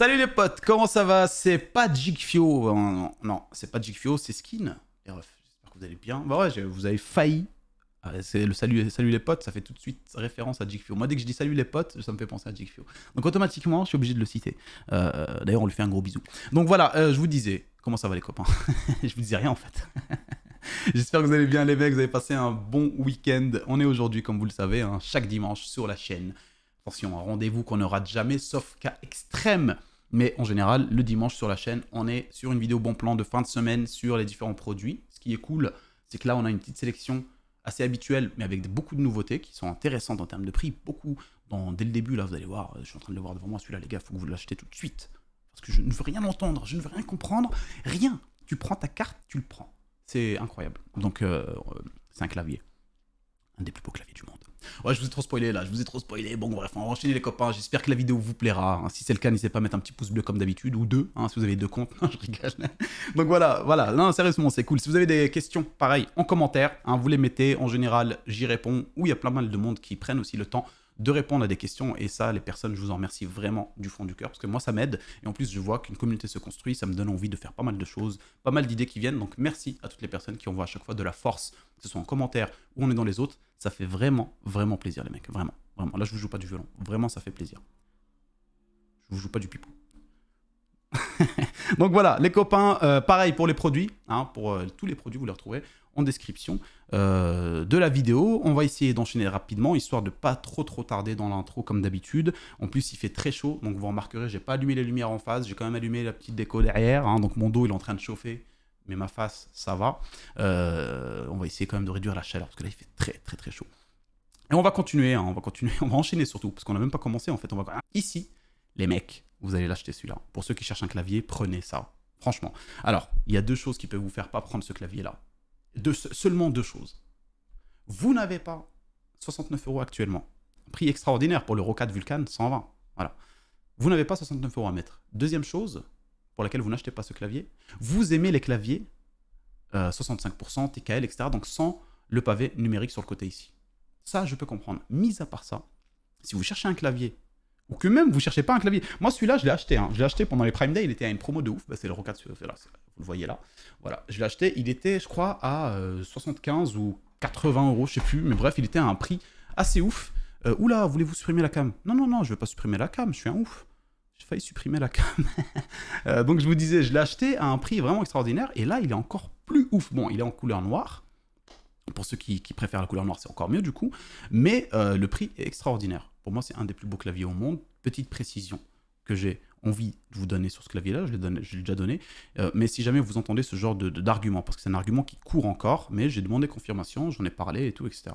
Salut les potes, comment ça va? C'est pas Jigfio, non, c'est pas Jigfio, c'est Skin. Les refs, j'espère que vous allez bien. Bah ouais, vous avez failli. C'est le salut les potes, ça fait tout de suite référence à Jigfio. Moi, dès que je dis salut les potes, ça me fait penser à Jigfio. Donc automatiquement, je suis obligé de le citer. D'ailleurs, on lui fait un gros bisou. Donc voilà, je vous disais, comment ça va les copains? Je vous disais rien en fait. J'espère que vous allez bien les mecs, vous avez passé un bon week-end. On est aujourd'hui, comme vous le savez, hein, chaque dimanche sur la chaîne. Attention, un rendez-vous qu'on ne rate jamais, sauf cas extrême. Mais en général, le dimanche sur la chaîne, on est sur une vidéo bon plan de fin de semaine sur les différents produits. Ce qui est cool, c'est que là, on a une petite sélection assez habituelle, mais avec beaucoup de nouveautés qui sont intéressantes en termes de prix. Beaucoup, dès le début, là, vous allez voir, je suis en train de le voir devant moi, celui-là, les gars, il faut que vous l'achetez tout de suite. Parce que je ne veux rien entendre, je ne veux rien comprendre, rien. Tu prends ta carte, tu le prends. C'est incroyable. Donc, c'est un clavier. Un des plus beaux claviers du monde. Ouais, je vous ai trop spoilé là, je vous ai trop spoilé. Bon, bref, on va enchaîner les copains. J'espère que la vidéo vous plaira. Hein. Si c'est le cas, n'hésitez pas à mettre un petit pouce bleu comme d'habitude, ou deux, hein, si vous avez deux comptes. Non, je rigole. Donc voilà. Non, sérieusement, c'est cool. Si vous avez des questions, pareil, en commentaire, hein, vous les mettez. En général, j'y réponds. Ou il y a plein mal de monde qui prennent aussi le temps de répondre à des questions. Et ça, les personnes, je vous en remercie vraiment du fond du cœur. Parce que moi, ça m'aide. Et en plus, je vois qu'une communauté se construit. Ça me donne envie de faire pas mal de choses, pas mal d'idées qui viennent. Donc merci à toutes les personnes qui envoient à chaque fois de la force, que ce soit en commentaire ou on est dans les autres. Ça fait vraiment, vraiment plaisir, les mecs. Vraiment, vraiment. Là, je vous joue pas du violon. Vraiment, ça fait plaisir. Je vous joue pas du pipeau. Donc voilà, les copains, pareil pour les produits. Hein, pour tous les produits, vous les retrouvez en description de la vidéo. On va essayer d'enchaîner rapidement, histoire de pas trop tarder dans l'intro comme d'habitude. En plus, il fait très chaud, donc vous remarquerez, j'ai pas allumé les lumières en face. J'ai quand même allumé la petite déco derrière. Hein, donc mon dos, il est en train de chauffer. Mais ma face, ça va. On va essayer quand même de réduire la chaleur, parce que là, il fait très chaud. Et on va continuer, hein, on va enchaîner surtout, parce qu'on n'a même pas commencé en fait. Ici, les mecs, vous allez l'acheter celui-là. Pour ceux qui cherchent un clavier, prenez ça. Franchement. Alors, il y a deux choses qui peuvent vous faire pas prendre ce clavier-là. Seulement deux choses. Vous n'avez pas 69 € actuellement. Prix extraordinaire pour le Rocade Vulcan, 120. Voilà. Vous n'avez pas 69 € à mettre. Deuxième chose, pour laquelle vous n'achetez pas ce clavier, vous aimez les claviers 65%, TKL, etc. Donc sans le pavé numérique sur le côté ici. Ça, je peux comprendre. Mis à part ça, si vous cherchez un clavier, ou que même vous ne cherchez pas un clavier, moi celui-là, je l'ai acheté. Hein. Je l'ai acheté pendant les Prime Day, il était à une promo de ouf. Bah, c'est le Rocade, vous le voyez là. Voilà, je l'ai acheté, il était, je crois, à 75 ou 80 €, je sais plus, mais bref, il était à un prix assez ouf. Oula, voulez-vous supprimer la cam? Non, je ne vais pas supprimer la cam, je suis un ouf. J'ai failli supprimer la cam. Donc je vous disais, je l'ai acheté à un prix vraiment extraordinaire. Et là, il est encore plus ouf. Bon, il est en couleur noire. Pour ceux qui préfèrent la couleur noire, c'est encore mieux du coup. Mais le prix est extraordinaire. Pour moi, c'est un des plus beaux claviers au monde. Petite précision que j'ai envie de vous donner sur ce clavier-là. Je l'ai déjà donné. Mais si jamais vous entendez ce genre d'argument, parce que c'est un argument qui court encore, mais j'ai demandé confirmation, j'en ai parlé et tout, etc.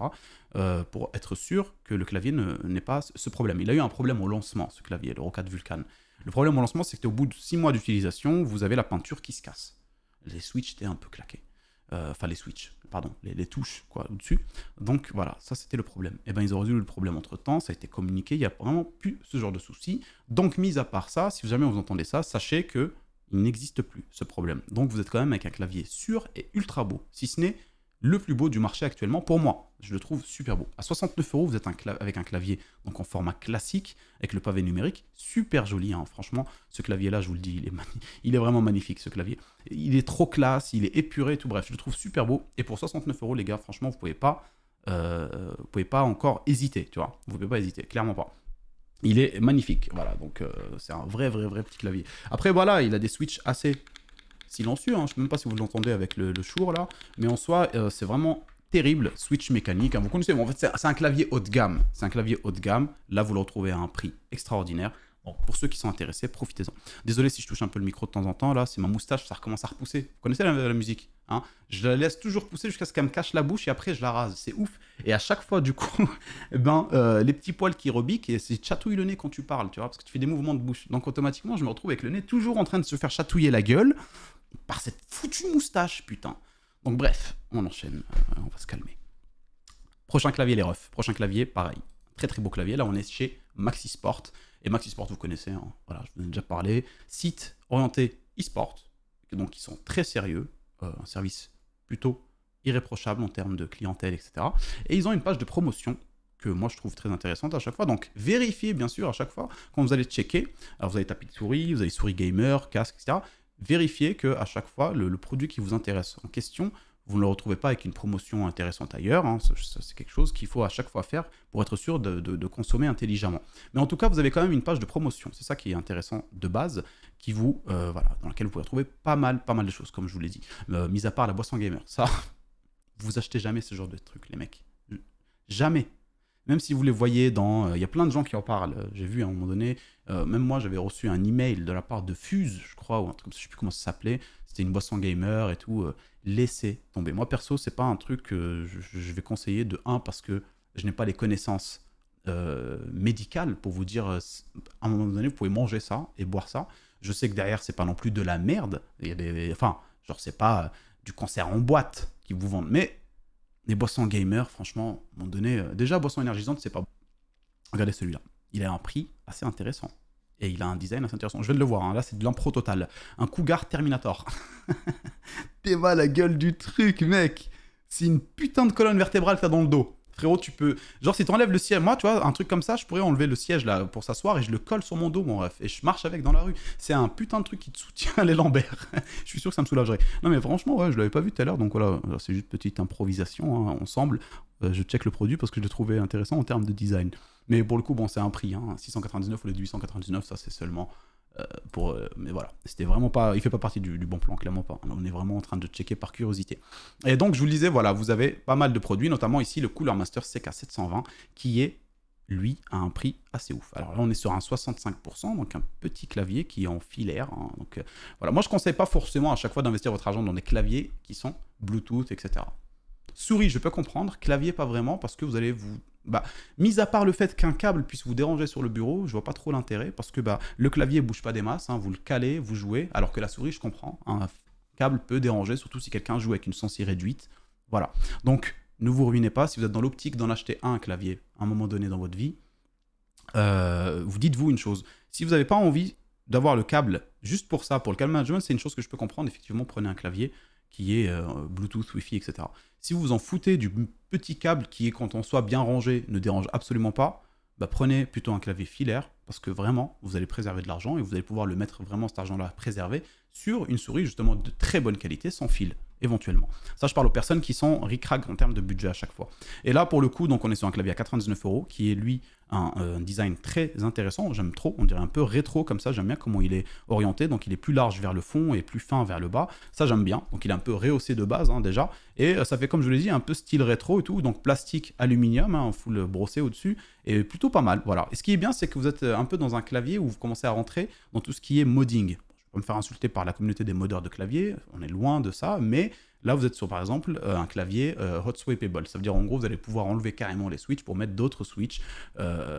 Pour être sûr que le clavier n'ait pas ce problème. Il a eu un problème au lancement, ce clavier, le Rocade Vulcan. Le problème au lancement, c'est qu'au bout de 6 mois d'utilisation, vous avez la peinture qui se casse. Les switches étaient un peu claqués. Enfin, les switches, pardon, les touches, quoi, au-dessus. Donc, voilà, ça, c'était le problème. Et bien, ils ont résolu le problème entre-temps, ça a été communiqué, il n'y a vraiment plus ce genre de souci. Donc, mis à part ça, si jamais vous entendez ça, sachez que il n'existe plus, ce problème. Donc, vous êtes quand même avec un clavier sûr et ultra beau, si ce n'est le plus beau du marché actuellement, pour moi. Je le trouve super beau. À 69 €, vous êtes avec un clavier donc en format classique, avec le pavé numérique, super joli, hein. Franchement, ce clavier-là, je vous le dis, il est vraiment magnifique, ce clavier. Il est trop classe, il est épuré, tout bref, je le trouve super beau. Et pour 69 €, les gars, franchement, vous pouvez pas encore hésiter, tu vois. Vous pouvez pas hésiter, clairement pas. Il est magnifique, voilà, donc c'est un vrai petit clavier. Après, voilà, il a des switches assez silencieux, hein. Je ne sais même pas si vous l'entendez avec le chour là, mais en soi, c'est vraiment terrible, switch mécanique, hein. Vous connaissez, en fait, c'est un clavier haut de gamme. C'est un clavier haut de gamme. Là, vous le retrouvez à un prix extraordinaire. Bon, pour ceux qui sont intéressés, profitez-en. Désolé si je touche un peu le micro de temps en temps, là, c'est ma moustache, ça recommence à repousser. Vous connaissez la musique, hein? Je la laisse toujours pousser jusqu'à ce qu'elle me cache la bouche et après je la rase. C'est ouf. Et à chaque fois, du coup, les petits poils qui rebiquent et c'est chatouille le nez quand tu parles, tu vois, parce que tu fais des mouvements de bouche. Donc automatiquement, je me retrouve avec le nez toujours en train de se faire chatouiller la gueule par cette foutue moustache, putain. Donc bref, on enchaîne, on va se calmer. Prochain clavier, les refs. Prochain clavier, pareil. Très beau clavier. Là, on est chez Maxisport. Et Maxisport, vous connaissez, hein. Voilà, je vous en ai déjà parlé. Site orienté e-sport. Donc, ils sont très sérieux. Un service plutôt irréprochable en termes de clientèle, etc. Et ils ont une page de promotion que moi je trouve très intéressante à chaque fois. Donc vérifiez bien sûr à chaque fois quand vous allez checker. Alors vous avez tapis de souris, vous avez souris gamer, casque, etc. Vérifiez que à chaque fois le produit qui vous intéresse en question, vous ne le retrouvez pas avec une promotion intéressante ailleurs. Hein. C'est quelque chose qu'il faut à chaque fois faire pour être sûr de consommer intelligemment. Mais en tout cas, vous avez quand même une page de promotion. C'est ça qui est intéressant de base, qui vous, voilà, dans laquelle vous pouvez trouver pas mal de choses, comme je vous l'ai dit. Mis à part la boisson gamer. Ça, vous achetez jamais ce genre de trucs, les mecs. Jamais. Même si vous les voyez dans... Il y a plein de gens qui en parlent. J'ai vu à un moment donné, même moi j'avais reçu un email de la part de Fuse, je crois, ou un truc comme ça, je sais plus comment ça s'appelait. C'était une boisson gamer et tout. Laissez tomber. Moi perso, c'est pas un truc que je vais conseiller de 1 parce que je n'ai pas les connaissances médicales pour vous dire à un moment donné, vous pouvez manger ça et boire ça. Je sais que derrière, c'est pas non plus de la merde. Il y a des... Enfin, genre, c'est pas du concert en boîte qui vous vendent. Mais les boissons gamer, franchement, à un moment donné, déjà, boisson énergisante, c'est pas bon. Regardez celui-là. Il a un prix assez intéressant. Et il a un design assez intéressant. Je viens de le voir, hein. Là, c'est de l'impro total. Un Cougar Terminator. T'es mal la gueule du truc, mec. C'est une putain de colonne vertébrale que t'as dans le dos. Frérot, tu peux... Genre, si t'enlèves le siège... Moi, tu vois, un truc comme ça, je pourrais enlever le siège, là, pour s'asseoir, et je le colle sur mon dos, mon ref. Et je marche avec dans la rue. C'est un putain de truc qui te soutient les lombaires. Je suis sûr que ça me soulagerait. Non, mais franchement, ouais, je l'avais pas vu tout à l'heure, donc voilà. C'est juste petite improvisation, hein, ensemble. Je check le produit parce que je le trouvais intéressant en termes de design. Mais pour le coup, bon, c'est un prix, hein. 699 au lieu de 899, ça, c'est seulement... mais voilà, c'était vraiment pas, il fait pas partie du bon plan, clairement pas. On est vraiment en train de checker par curiosité. Et donc je vous le disais, voilà, vous avez pas mal de produits, notamment ici le Cooler Master CK720 qui est lui à un prix assez ouf. Alors là on est sur un 65%, donc un petit clavier qui est en filaire, hein. Donc voilà, moi je conseille pas forcément à chaque fois d'investir votre argent dans des claviers qui sont Bluetooth, etc. Souris, je peux comprendre, clavier pas vraiment, parce que vous allez vous... Bah, mis à part le fait qu'un câble puisse vous déranger sur le bureau, je vois pas trop l'intérêt, parce que bah, le clavier bouge pas des masses, hein, vous le calez, vous jouez, alors que la souris, je comprends, hein, un câble peut déranger, surtout si quelqu'un joue avec une sensi réduite. Voilà. Donc, ne vous ruinez pas, si vous êtes dans l'optique d'en acheter un clavier à un moment donné dans votre vie, vous dites-vous une chose, si vous n'avez pas envie d'avoir le câble juste pour ça, pour le câble management, c'est une chose que je peux comprendre, effectivement, prenez un clavier qui est Bluetooth, Wi-Fi, etc. Si vous vous en foutez du petit câble qui est, quand on soit bien rangé, ne dérange absolument pas, bah prenez plutôt un clavier filaire, parce que vraiment, vous allez préserver de l'argent et vous allez pouvoir le mettre vraiment, cet argent-là, préservé sur une souris justement de très bonne qualité, sans fil, éventuellement. Ça, je parle aux personnes qui sont ric-rac en termes de budget à chaque fois. Et là, pour le coup, donc on est sur un clavier à 99 €, qui est lui un design très intéressant, j'aime trop, on dirait un peu rétro comme ça, j'aime bien comment il est orienté, donc il est plus large vers le fond et plus fin vers le bas, ça j'aime bien, donc il est un peu rehaussé de base, hein, déjà, et ça fait, comme je vous l'ai dit, un peu style rétro et tout, donc plastique, aluminium, hein, full brossé au-dessus, et plutôt pas mal, voilà. Et ce qui est bien, c'est que vous êtes un peu dans un clavier où vous commencez à rentrer dans tout ce qui est modding. Je vais pas me faire insulter par la communauté des modeurs de clavier, on est loin de ça, mais là, vous êtes sur, par exemple, un clavier hot swappable. Ça veut dire, en gros, vous allez pouvoir enlever carrément les switches pour mettre d'autres switches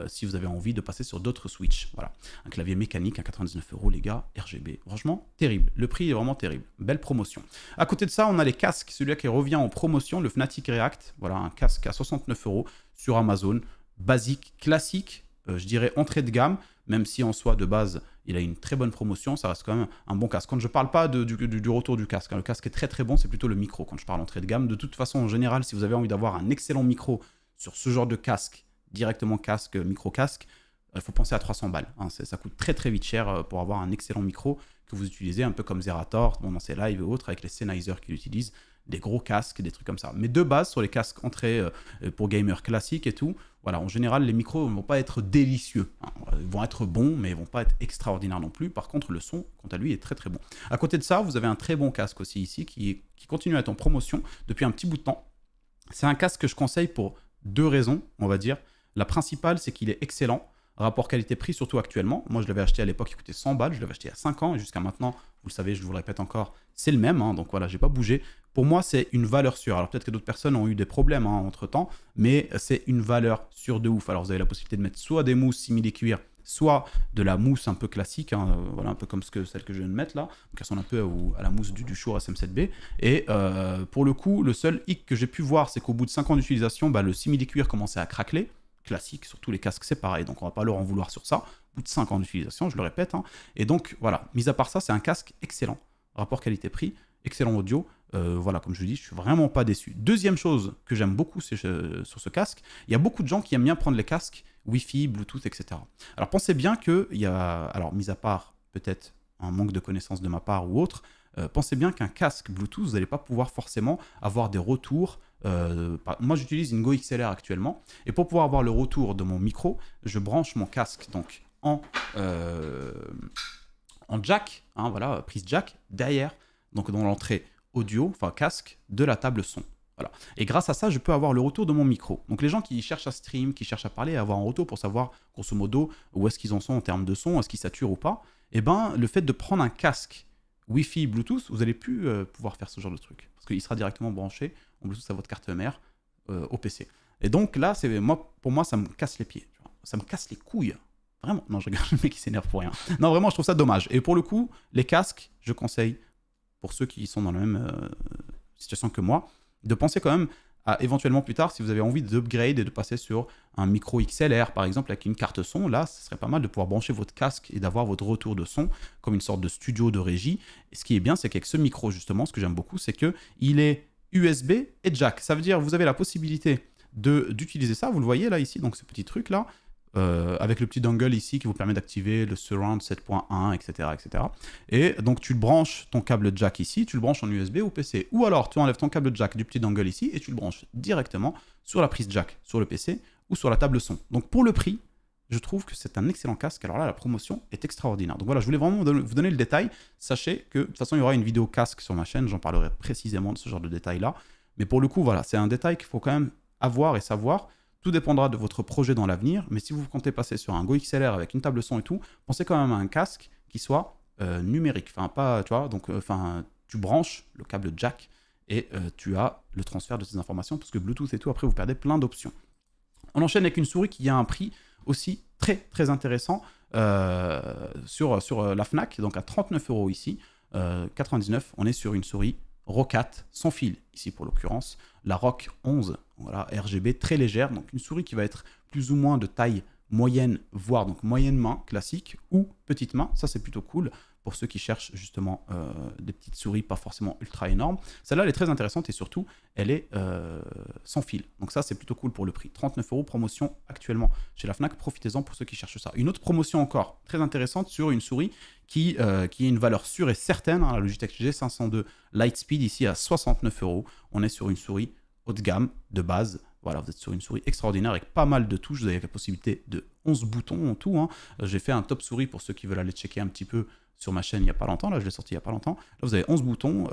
si vous avez envie de passer sur d'autres switches. Voilà. Un clavier mécanique à 99 €, les gars, RGB. Franchement, terrible. Le prix est vraiment terrible. Belle promotion. À côté de ça, on a les casques. Celui-là qui revient en promotion, le Fnatic React. Voilà, un casque à 69 € sur Amazon. Basique, classique, je dirais entrée de gamme, même si en soi, de base, il a une très bonne promotion, ça reste quand même un bon casque. Quand je ne parle pas du retour du casque, hein, le casque est très très bon, c'est plutôt le micro quand je parle entrée de gamme. De toute façon, en général, si vous avez envie d'avoir un excellent micro sur ce genre de casque, directement casque, micro-casque, il faut penser à 300 balles. Hein, ça coûte très très vite cher pour avoir un excellent micro que vous utilisez, un peu comme Zerator, bon, dans ses lives et autres, avec les Sennheiser qu'il utilise, des gros casques, des trucs comme ça. Mais de base, sur les casques entrée pour gamers classiques et tout, voilà, en général, les micros ne vont pas être délicieux. Hein. Ils vont être bons, mais ils ne vont pas être extraordinaires non plus. Par contre, le son, quant à lui, est très très bon. À côté de ça, vous avez un très bon casque aussi ici, qui continue à être en promotion depuis un petit bout de temps. C'est un casque que je conseille pour 2 raisons, on va dire. La principale, c'est qu'il est excellent. Rapport qualité-prix, surtout actuellement. Moi, je l'avais acheté à l'époque, il coûtait 100 balles. Je l'avais acheté il y a 5 ans. Et jusqu'à maintenant, vous le savez, je vous le répète encore, c'est le même. Hein, donc voilà, j'ai pas bougé. Pour moi, c'est une valeur sûre. Alors peut-être que d'autres personnes ont eu des problèmes entre-temps. Mais c'est une valeur sûre de ouf. Alors vous avez la possibilité de mettre soit des mousses simili-cuir, soit de la mousse un peu classique. Hein, voilà, un peu comme celle que je viens de mettre là. Donc elles sont un peu à la mousse du Shure SM7B. Et pour le coup, le seul hic que j'ai pu voir, c'est qu'au bout de 5 ans d'utilisation, bah, le simili-cuir commençait à craqueler. Classique, sur tous les casques c'est pareil, donc on va pas leur en vouloir sur ça, au bout de 5 ans d'utilisation, je le répète, hein. Et donc voilà, mis à part ça, c'est un casque excellent, rapport qualité-prix, excellent audio. Voilà, comme je vous dis, je suis vraiment pas déçu. Deuxième chose que j'aime beaucoup sur ce casque, il y a beaucoup de gens qui aiment bien prendre les casques Wi-Fi, Bluetooth, etc. Alors pensez bien qu'il y a, alors mis à part peut-être un manque de connaissances de ma part ou autre, pensez bien qu'un casque Bluetooth, vous n'allez pas pouvoir forcément avoir des retours. Moi j'utilise une Go XLR actuellement, et pour pouvoir avoir le retour de mon micro, je branche mon casque donc en jack, hein, voilà, prise jack, derrière, donc dans l'entrée audio, enfin casque, de la table son. Voilà. Et grâce à ça, je peux avoir le retour de mon micro. Donc les gens qui cherchent à stream, qui cherchent à parler, à avoir un retour pour savoir, grosso modo, où est-ce qu'ils en sont en termes de son, est-ce qu'ils saturent ou pas, eh ben, le fait de prendre un casque Wi-Fi, Bluetooth, vous n'allez plus pouvoir faire ce genre de truc. Parce qu'il sera directement branché en Bluetooth à votre carte mère au PC. Et donc là, pour moi, ça me casse les pieds. Tu vois. Ça me casse les couilles. Vraiment. Non, je regarde le mec qui s'énerve pour rien. Non, vraiment, je trouve ça dommage. Et pour le coup, les casques, je conseille, pour ceux qui sont dans la même situation que moi, de penser quand même à éventuellement plus tard, si vous avez envie d'upgrade et de passer sur un micro XLR par exemple avec une carte son, là ce serait pas mal de pouvoir brancher votre casque et d'avoir votre retour de son comme une sorte de studio de régie. Et ce qui est bien, c'est qu'avec ce micro justement, ce que j'aime beaucoup, c'est qu'il est USB et jack. Ça veut dire que vous avez la possibilité d'utiliser ça, vous le voyez là ici, donc ce petit truc là, avec le petit dongle ici qui vous permet d'activer le Surround 7.1, etc., etc. Et donc tu branches ton câble jack ici, tu le branches en USB ou PC. Ou alors tu enlèves ton câble jack du petit dongle ici et tu le branches directement sur la prise jack, sur le PC ou sur la table son. Donc pour le prix, je trouve que c'est un excellent casque. Alors là, la promotion est extraordinaire. Donc voilà, je voulais vraiment vous donner le détail. Sachez que de toute façon, il y aura une vidéo casque sur ma chaîne. J'en parlerai précisément de ce genre de détails-là. Mais pour le coup, voilà, c'est un détail qu'il faut quand même avoir et savoir. Tout dépendra de votre projet dans l'avenir, mais si vous comptez passer sur un Go XLR avec une table son et tout, pensez quand même à un casque qui soit numérique. Enfin, pas, tu vois, donc, tu branches le câble jack et tu as le transfert de ces informations, parce que Bluetooth et tout, après, vous perdez plein d'options. On enchaîne avec une souris qui a un prix aussi très, très intéressant sur la Fnac, donc à 39 € ici, 99, on est sur une souris Roccat sans fil, ici pour l'occurrence, la Rock 11, voilà, RGB très légère, donc une souris qui va être plus ou moins de taille moyenne, voire donc moyenne main classique ou petite main, ça c'est plutôt cool pour ceux qui cherchent justement des petites souris pas forcément ultra énormes. Celle-là elle est très intéressante et surtout elle est sans fil, donc ça c'est plutôt cool pour le prix. 39 € promotion actuellement chez la Fnac, profitez-en pour ceux qui cherchent ça. Une autre promotion encore très intéressante sur une souris qui a une valeur sûre et certaine, hein, la Logitech G502 Lightspeed ici à 69 €. On est sur une souris haut de gamme, de base. Voilà, vous êtes sur une souris extraordinaire avec pas mal de touches. Vous avez la possibilité de 11 boutons en tout. Hein. J'ai fait un top souris pour ceux qui veulent aller checker un petit peu sur ma chaîne il n'y a pas longtemps. Là, je l'ai sorti il n'y a pas longtemps. Là, vous avez 11 boutons.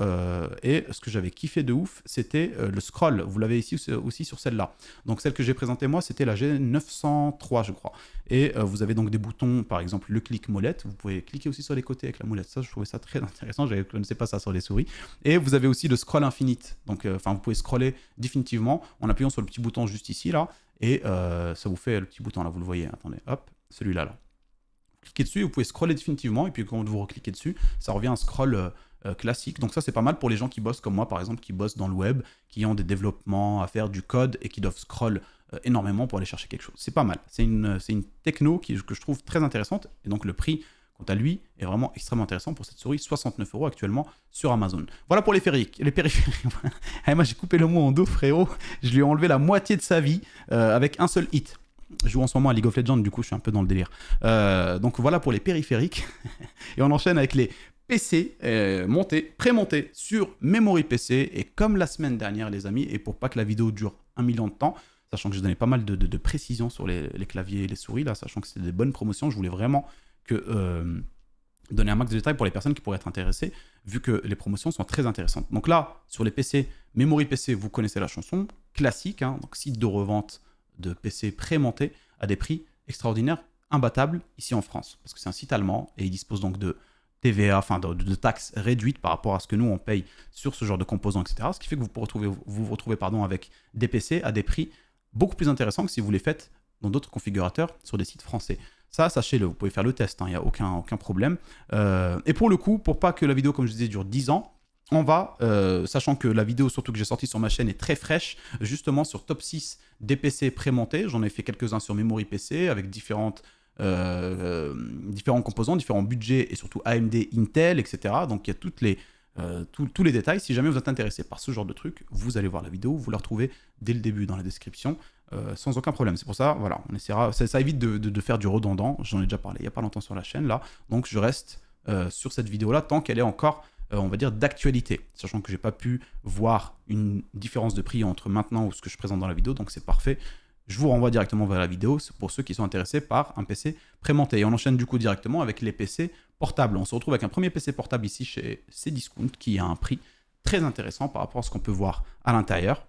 Et ce que j'avais kiffé de ouf, c'était le scroll. Vous l'avez ici aussi sur celle-là. Donc, celle que j'ai présentée moi, c'était la G903, je crois. Et vous avez donc des boutons, par exemple, le clic molette. Vous pouvez cliquer aussi sur les côtés avec la molette. Ça, je trouvais ça très intéressant. Je ne connaissais pas ça sur les souris. Et vous avez aussi le scroll infinite. Donc, vous pouvez scroller définitivement en appuyant sur le petit bouton juste ici, là. Et ça vous fait le petit bouton, là, vous le voyez. Attendez, hop, celui-là, là. Cliquez dessus et vous pouvez scroller définitivement, et puis quand vous recliquez dessus, ça revient un scroll classique. Donc ça, c'est pas mal pour les gens qui bossent comme moi, par exemple, qui bossent dans le web, qui ont des développements à faire, du code, et qui doivent scroll énormément pour aller chercher quelque chose. C'est pas mal. C'est une techno que je trouve très intéressante, et donc le prix, quant à lui, est vraiment extrêmement intéressant pour cette souris, 69 € actuellement sur Amazon. Voilà pour les périphériques. Moi, j'ai coupé le mot en deux, frérot. Je lui ai enlevé la moitié de sa vie avec un seul hit. Je joue en ce moment à League of Legends, du coup je suis un peu dans le délire. Donc voilà pour les périphériques. Et on enchaîne avec les PC pré-montés sur Memory PC. Et comme la semaine dernière les amis, et pour pas que la vidéo dure 1 million de temps, sachant que je donnais pas mal de précisions sur les claviers et les souris, là, sachant que c'était des bonnes promotions, je voulais vraiment donner un max de détails pour les personnes qui pourraient être intéressées, vu que les promotions sont très intéressantes. Donc là, sur les PC, Memory PC, vous connaissez la chanson, classique, hein, donc site de revente de PC pré-montés à des prix extraordinaires, imbattables ici en France, parce que c'est un site allemand et il dispose donc de TVA, enfin de taxes réduites par rapport à ce que nous on paye sur ce genre de composants, etc. Ce qui fait que vous vous retrouvez avec des PC à des prix beaucoup plus intéressants que si vous les faites dans d'autres configurateurs sur des sites français. Ça, sachez-le, vous pouvez faire le test, il n'y a aucun problème. Et pour le coup, pour pas que la vidéo, comme je disais, dure 10 ans, on va, sachant que la vidéo surtout que j'ai sortie sur ma chaîne est très fraîche, justement sur top 6 des PC pré-montés. J'en ai fait quelques-uns sur Memory PC avec différents composants, différents budgets et surtout AMD, Intel, etc. Donc il y a toutes les tous les détails. Si jamais vous êtes intéressé par ce genre de truc, vous allez voir la vidéo, vous la retrouvez dès le début dans la description, sans aucun problème. C'est pour ça, voilà, on essaiera, ça évite de faire du redondant, j'en ai déjà parlé il n'y a pas longtemps sur la chaîne, là, donc je reste sur cette vidéo-là tant qu'elle est encore, on va dire, d'actualité, sachant que j'ai pas pu voir une différence de prix entre maintenant ou ce que je présente dans la vidéo, donc c'est parfait. Je vous renvoie directement vers la vidéo pour ceux qui sont intéressés par un PC prémonté. Et on enchaîne du coup directement avec les PC portables. On se retrouve avec un premier PC portable ici chez Cdiscount qui a un prix très intéressant par rapport à ce qu'on peut voir à l'intérieur.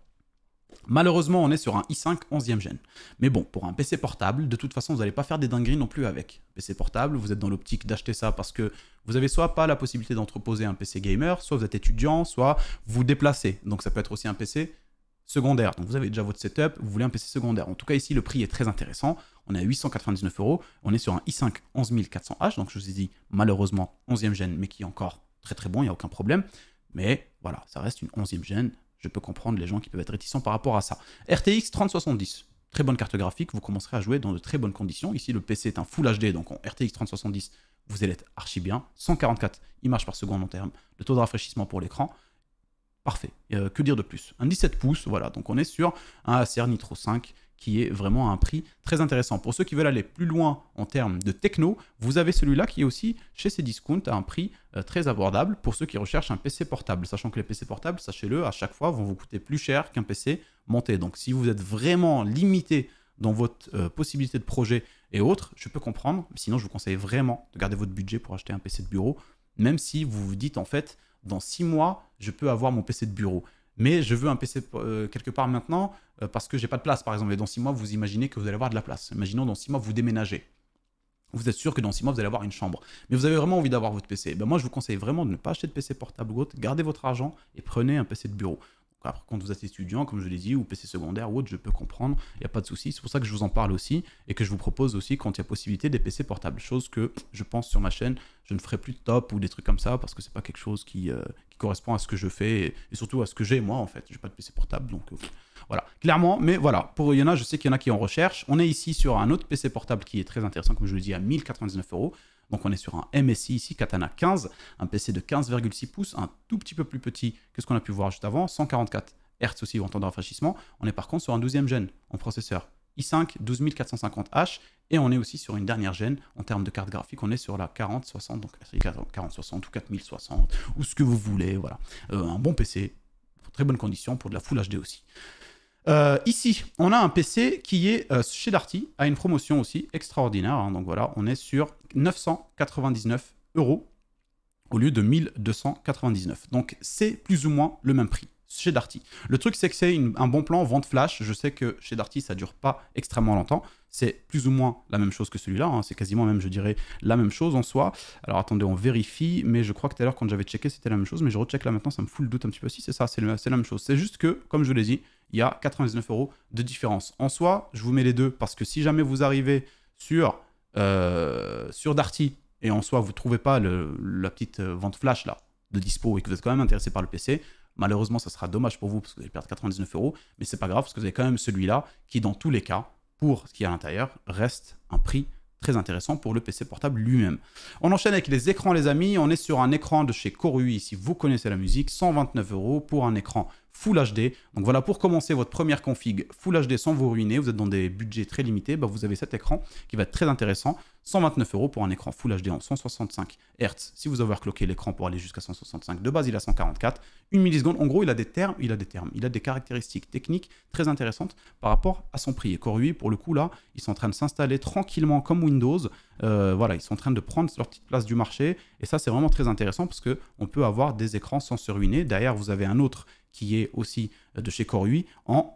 Malheureusement, on est sur un i5 11e gen. Mais bon, pour un PC portable, de toute façon, vous n'allez pas faire des dingueries non plus avec. PC portable, vous êtes dans l'optique d'acheter ça parce que vous avez soit pas la possibilité d'entreposer un PC gamer, soit vous êtes étudiant, soit vous vous déplacez. Donc ça peut être aussi un PC secondaire. Donc vous avez déjà votre setup, vous voulez un PC secondaire. En tout cas, ici, le prix est très intéressant. On est à 899 €. On est sur un i5 11400H. Donc je vous ai dit, malheureusement, 11e gen, mais qui est encore très très bon, il n'y a aucun problème. Mais voilà, ça reste une 11e gen. Je peux comprendre les gens qui peuvent être réticents par rapport à ça. RTX 3070, très bonne carte graphique, vous commencerez à jouer dans de très bonnes conditions. Ici, le PC est un Full HD, donc en RTX 3070, vous allez être archi bien. 144 images par seconde en termes de taux de rafraîchissement pour l'écran. Parfait. Que dire de plus? Un 17 pouces, voilà, donc on est sur un Acer Nitro 5 qui est vraiment à un prix très intéressant. Pour ceux qui veulent aller plus loin en termes de techno, vous avez celui-là qui est aussi chez Cdiscount à un prix très abordable pour ceux qui recherchent un PC portable. Sachant que les PC portables, sachez-le, à chaque fois vont vous coûter plus cher qu'un PC monté. Donc si vous êtes vraiment limité dans votre possibilité de projet et autres, je peux comprendre. Sinon, je vous conseille vraiment de garder votre budget pour acheter un PC de bureau, même si vous vous dites en fait, dans 6 mois, je peux avoir mon PC de bureau. Mais je veux un PC quelque part maintenant parce que j'ai pas de place, par exemple. Et dans 6 mois, vous imaginez que vous allez avoir de la place. Imaginons dans 6 mois, vous déménagez. Vous êtes sûr que dans 6 mois, vous allez avoir une chambre. Mais vous avez vraiment envie d'avoir votre PC. Ben moi, je vous conseille vraiment de ne pas acheter de PC portable ou autre. Gardez votre argent et prenez un PC de bureau. Après, quand vous êtes étudiant, comme je l'ai dit, ou PC secondaire ou autre, je peux comprendre, il n'y a pas de souci. C'est pour ça que je vous en parle aussi et que je vous propose aussi, quand il y a possibilité, des PC portables. Chose que je pense sur ma chaîne, je ne ferai plus de top ou des trucs comme ça parce que c'est pas quelque chose qui correspond à ce que je fais et surtout à ce que j'ai moi en fait. J'ai pas de PC portable donc voilà. Clairement, mais voilà, il y en a, je sais qu'il y en a qui en recherchent. On est ici sur un autre PC portable qui est très intéressant, comme je le dis, à 1099 €. Donc on est sur un MSI ici, Katana 15, un PC de 15,6 pouces, un tout petit peu plus petit que ce qu'on a pu voir juste avant, 144 Hz aussi en temps de rafraîchissement. On est par contre sur un 12e gen en processeur i5 12450H et on est aussi sur une dernière gène en termes de carte graphique, on est sur la 4060, donc 4060 ou 4060 ou ce que vous voulez, voilà. Un bon PC, pour très bonnes conditions, pour de la Full HD aussi. Ici, on a un PC qui est chez Darty, à une promotion aussi extraordinaire, hein, donc voilà, on est sur 999 € au lieu de 1299, donc c'est plus ou moins le même prix chez Darty. Le truc, c'est que c'est un bon plan vente flash. Je sais que chez Darty, ça dure pas extrêmement longtemps. C'est plus ou moins la même chose que celui-là. Hein. C'est quasiment même, je dirais, la même chose en soi. Alors attendez, on vérifie. Mais je crois que tout à l'heure, quand j'avais checké, c'était la même chose. Mais je recheck là maintenant, ça me fout le doute un petit peu. Si, c'est ça, c'est la même chose. C'est juste que, comme je l'ai dit, il y a 99 € de différence. En soi, je vous mets les deux parce que si jamais vous arrivez sur Darty et en soi, vous ne trouvez pas la petite vente flash là de dispo et que vous êtes quand même intéressé par le PC, malheureusement, ça sera dommage pour vous parce que vous allez perdre 99 €, mais c'est pas grave parce que vous avez quand même celui-là qui, dans tous les cas, pour ce qui est à l'intérieur, reste un prix très intéressant pour le PC portable lui-même. On enchaîne avec les écrans, les amis. On est sur un écran de chez Corui, si vous connaissez la musique, 129 € pour un écran Full HD. Donc voilà, pour commencer votre première config Full HD sans vous ruiner, vous êtes dans des budgets très limités, bah vous avez cet écran qui va être très intéressant. 129 € pour un écran Full HD en 165 Hz. Si vous overclockez l'écran pour aller jusqu'à 165, de base il a 144, 1 milliseconde. En gros, il a des caractéristiques techniques très intéressantes par rapport à son prix. Et Corui, pour le coup là, ils sont en train de s'installer tranquillement comme Windows. Voilà, ils sont en train de prendre leur petite place du marché. Et ça, c'est vraiment très intéressant parce qu'on peut avoir des écrans sans se ruiner. Derrière, vous avez un autre qui est aussi de chez Corui en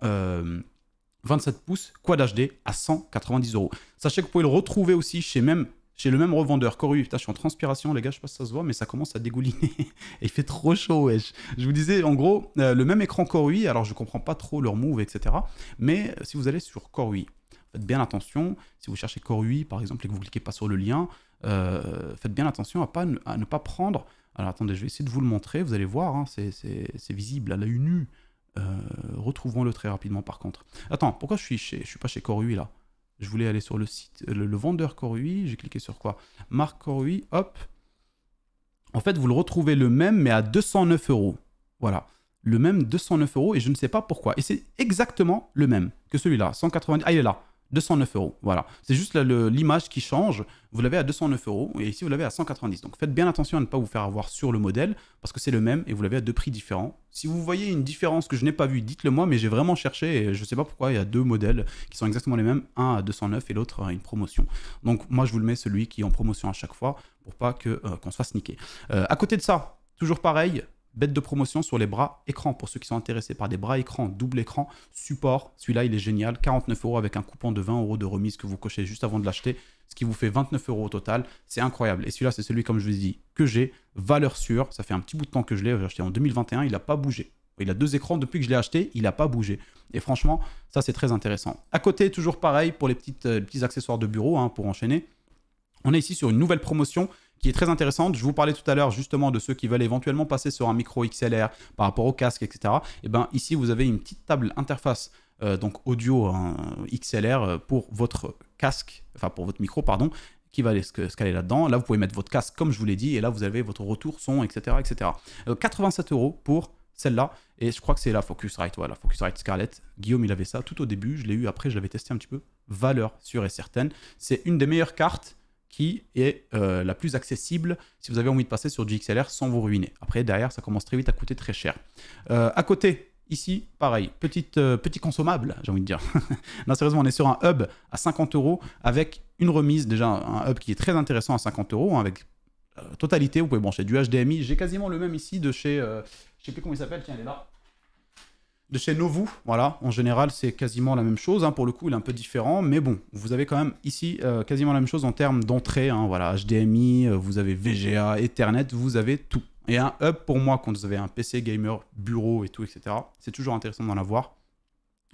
27 pouces Quad HD à 190 €. Sachez que vous pouvez le retrouver aussi chez le même revendeur Corui. Putain, je suis en transpiration, les gars, je sais pas si ça se voit, mais ça commence à dégouliner. Et il fait trop chaud, wesh. Je vous disais, en gros, le même écran Corui, alors je comprends pas trop leur move, etc. Mais si vous allez sur Corui, faites bien attention. Si vous cherchez Corui, par exemple, et que vous ne cliquez pas sur le lien, faites bien attention à ne pas prendre... Alors attendez, je vais essayer de vous le montrer, vous allez voir, hein, c'est visible à l'œil nu. Retrouvons-le très rapidement par contre. Attends, pourquoi je suis pas chez Corui là? Je voulais aller sur le site, le vendeur Corui, j'ai cliqué sur quoi? Marque Corui, hop. En fait, vous le retrouvez le même, mais à 209 euros. Voilà. Le même 209 euros et je ne sais pas pourquoi. Et c'est exactement le même que celui-là. 190. Ah, il est là. 209 euros. Voilà. C'est juste l'image qui change. Vous l'avez à 209 euros et ici vous l'avez à 190. Donc faites bien attention à ne pas vous faire avoir sur le modèle parce que c'est le même et vous l'avez à deux prix différents. Si vous voyez une différence que je n'ai pas vue, dites-le moi, mais j'ai vraiment cherché et je ne sais pas pourquoi il y a deux modèles qui sont exactement les mêmes, un à 209 et l'autre à une promotion. Donc moi je vous le mets celui qui est en promotion à chaque fois pour pas qu'on se fasse niquer. À côté de ça, toujours pareil. Bête de promotion sur les bras écran pour ceux qui sont intéressés par des bras écran, double écran, support. Celui-là, il est génial. 49 euros avec un coupon de 20 euros de remise que vous cochez juste avant de l'acheter, ce qui vous fait 29 euros au total. C'est incroyable. Et celui-là, c'est celui, comme je vous ai dit, que j'ai. Valeur sûre. Ça fait un petit bout de temps que je l'ai. J'ai acheté en 2021. Il n'a pas bougé. Il a deux écrans. Depuis que je l'ai acheté, il n'a pas bougé. Et franchement, ça, c'est très intéressant. À côté, toujours pareil pour les petits accessoires de bureau, hein, pour enchaîner. On est ici sur une nouvelle promotion qui est très intéressante. Je vous parlais tout à l'heure justement de ceux qui veulent éventuellement passer sur un micro XLR par rapport au casque, etc. Et bien ici, vous avez une petite table interface donc audio XLR pour votre casque, enfin pour votre micro, pardon, qui va aller se caler là-dedans. Là, vous pouvez mettre votre casque comme je vous l'ai dit, et là, vous avez votre retour son, etc. etc. 87 euros pour celle-là, et je crois que c'est la Focusrite, voilà, Focusrite Scarlett. Guillaume, il avait ça tout au début, je l'ai eu après, je l'avais testé un petit peu. Valeur sûre et certaine. C'est une des meilleures cartes qui est la plus accessible si vous avez envie de passer sur du XLR sans vous ruiner. Après, derrière, ça commence très vite à coûter très cher. À côté, ici, pareil, petit consommable, j'ai envie de dire. Non, sérieusement, on est sur un hub à 50 euros avec une remise, déjà un hub qui est très intéressant à 50 euros, hein, avec totalité, vous pouvez brancher du HDMI. J'ai quasiment le même ici de chez, je sais plus comment il s'appelle, tiens, il est là. De chez Novu, voilà, en général c'est quasiment la même chose, hein. Pour le coup il est un peu différent, mais bon, vous avez quand même ici quasiment la même chose en termes d'entrée, hein. Voilà, HDMI, vous avez VGA, Ethernet, vous avez tout. Et un hub pour moi, quand vous avez un PC gamer, bureau et tout, etc., c'est toujours intéressant d'en avoir.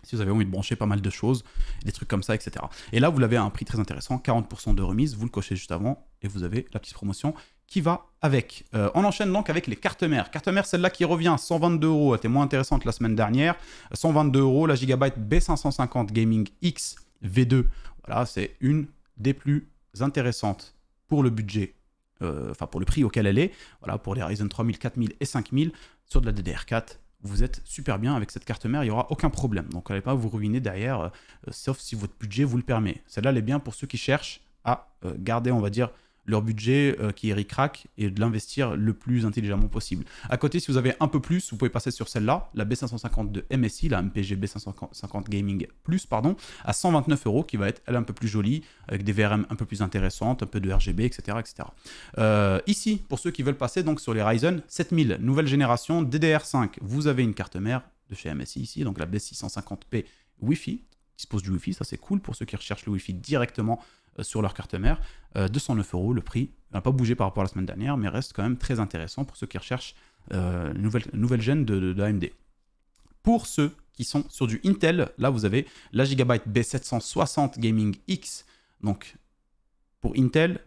Si vous avez envie de brancher pas mal de choses, des trucs comme ça, etc. Et là, vous l'avez à un prix très intéressant, 40% de remise, vous le cochez juste avant, et vous avez la petite promotion qui va avec. On enchaîne donc avec les cartes mères. Carte mère, celle-là qui revient, 122 euros, elle était moins intéressante la semaine dernière. 122 euros, la Gigabyte B550 Gaming X V2. Voilà, c'est une des plus intéressantes pour le budget, enfin pour le prix auquel elle est. Voilà, pour les Ryzen 3000, 4000 et 5000 sur de la DDR4. Vous êtes super bien avec cette carte mère, il n'y aura aucun problème. Donc, allez pas vous ruiner derrière, sauf si votre budget vous le permet. Celle-là, elle est bien pour ceux qui cherchent à garder, on va dire, leur budget qui est ric-rac et de l'investir le plus intelligemment possible. À côté, si vous avez un peu plus, vous pouvez passer sur celle-là, la B550 de MSI, la MPG B550 Gaming Plus, pardon, à 129 euros, qui va être, elle, un peu plus jolie, avec des VRM un peu plus intéressantes, un peu de RGB, etc. etc. Ici, pour ceux qui veulent passer donc sur les Ryzen 7000, nouvelle génération, DDR5, vous avez une carte mère de chez MSI ici, donc la B650P Wi-Fi, dispose du Wi-Fi, ça c'est cool pour ceux qui recherchent le Wi-Fi directement sur leur carte mère. 209 euros le prix, n'a pas bougé par rapport à la semaine dernière, mais reste quand même très intéressant pour ceux qui recherchent nouvelle gêne de AMD. Pour ceux qui sont sur du Intel, là vous avez la Gigabyte B760 Gaming X, donc pour Intel,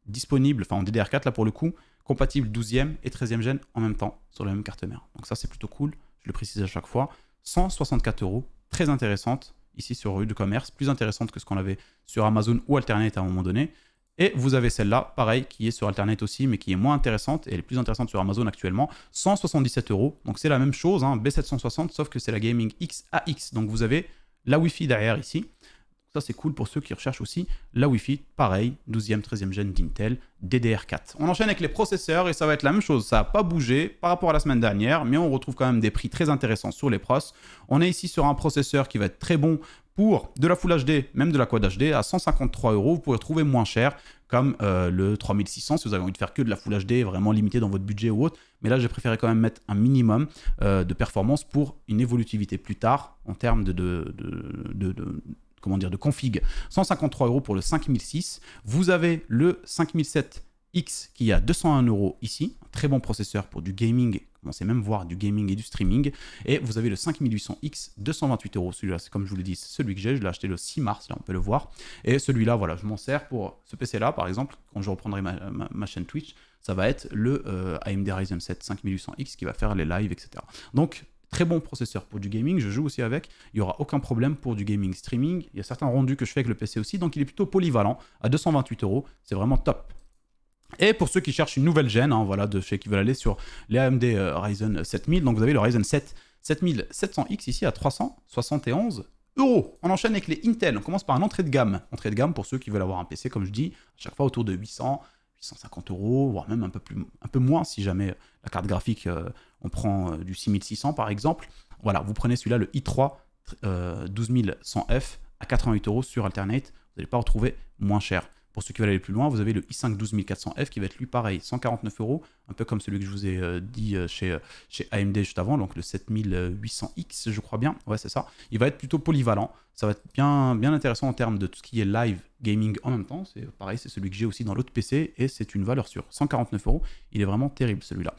disponible, enfin en DDR4 là pour le coup, compatible 12e et 13e gène en même temps sur la même carte mère. Donc ça c'est plutôt cool, je le précise à chaque fois. 164 euros, très intéressante. Ici sur rue de commerce, plus intéressante que ce qu'on avait sur Amazon ou Alternate à un moment donné. Et vous avez celle-là, pareil, qui est sur Alternate aussi, mais qui est moins intéressante, et elle est plus intéressante sur Amazon actuellement, 177 euros. Donc c'est la même chose, hein, B760, sauf que c'est la Gaming X AX. Donc vous avez la Wi-Fi derrière ici. Ça c'est cool pour ceux qui recherchent aussi la Wi-Fi, pareil, 12e, 13e gène d'Intel, DDR4. On enchaîne avec les processeurs et ça va être la même chose, ça n'a pas bougé par rapport à la semaine dernière, mais on retrouve quand même des prix très intéressants sur les pros. On est ici sur un processeur qui va être très bon pour de la Full HD, même de la Quad HD, à 153 euros, vous pouvez trouver moins cher, comme le 3600 si vous avez envie de faire que de la Full HD, vraiment limité dans votre budget ou autre. Mais là, j'ai préféré quand même mettre un minimum de performance pour une évolutivité plus tard en termes comment dire, de config. 153 euros pour le 5006. Vous avez le 5007X qui est à 201 euros ici. Un très bon processeur pour du gaming. On sait même voir du gaming et du streaming. Et vous avez le 5800X, 228 euros. Celui-là, c'est comme je vous l'ai dit, c'est celui que j'ai. Je l'ai acheté le 6 mars, là, on peut le voir. Et celui-là, voilà, je m'en sers pour ce PC-là, par exemple, quand je reprendrai ma chaîne Twitch, ça va être le AMD Ryzen 7 5800X qui va faire les lives, etc. Donc, très bon processeur pour du gaming, je joue aussi avec, il n'y aura aucun problème pour du gaming streaming, il y a certains rendus que je fais avec le PC aussi, donc il est plutôt polyvalent, à 228 euros, c'est vraiment top. Et pour ceux qui cherchent une nouvelle gêne, hein, voilà, de chez qui veulent aller sur les AMD Ryzen 7000, donc vous avez le Ryzen 7 7700X ici à 371 €. On enchaîne avec les Intel, on commence par un entrée de gamme. Entrée de gamme pour ceux qui veulent avoir un PC, comme je dis, à chaque fois autour de 800, 850 €, voire même un peu moins si jamais la carte graphique, on prend du 6600 par exemple. Voilà, vous prenez celui-là, le i3 12100F à 88 € sur Alternate, vous n'allez pas retrouver moins cher. Pour ceux qui veulent aller plus loin, vous avez le i5 12400F qui va être lui pareil, 149 €, un peu comme celui que je vous ai dit chez AMD juste avant, donc le 7800X, je crois bien. Ouais, c'est ça. Il va être plutôt polyvalent. Ça va être bien intéressant en termes de tout ce qui est live gaming en même temps. C'est pareil, c'est celui que j'ai aussi dans l'autre PC et c'est une valeur sûre. 149 €. Il est vraiment terrible celui-là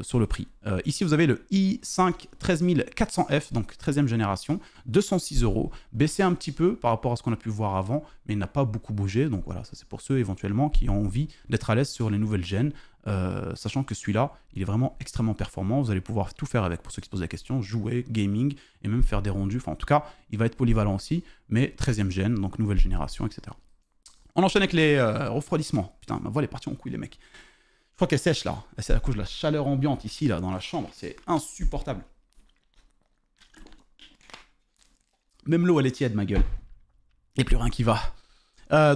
sur le prix. Ici, vous avez le i5 13400F, donc 13e génération, 206 €. Baissé un petit peu par rapport à ce qu'on a pu voir avant, mais il n'a pas beaucoup bougé. Donc voilà, ça c'est pour ceux éventuellement qui ont envie d'être à l'aise sur les nouvelles gènes. Sachant que celui-là, il est vraiment extrêmement performant, vous allez pouvoir tout faire avec, pour ceux qui se posent la question, jouer, gaming, et même faire des rendus, enfin en tout cas, il va être polyvalent aussi, mais 13e gène, donc nouvelle génération, etc. On enchaîne avec les refroidissements. Putain, ma voile est partie en couille les mecs. Je crois qu'elle sèche là, c'est à cause de la chaleur ambiante ici, là, dans la chambre, c'est insupportable. Même l'eau elle est tiède ma gueule, il n'y a plus rien qui va.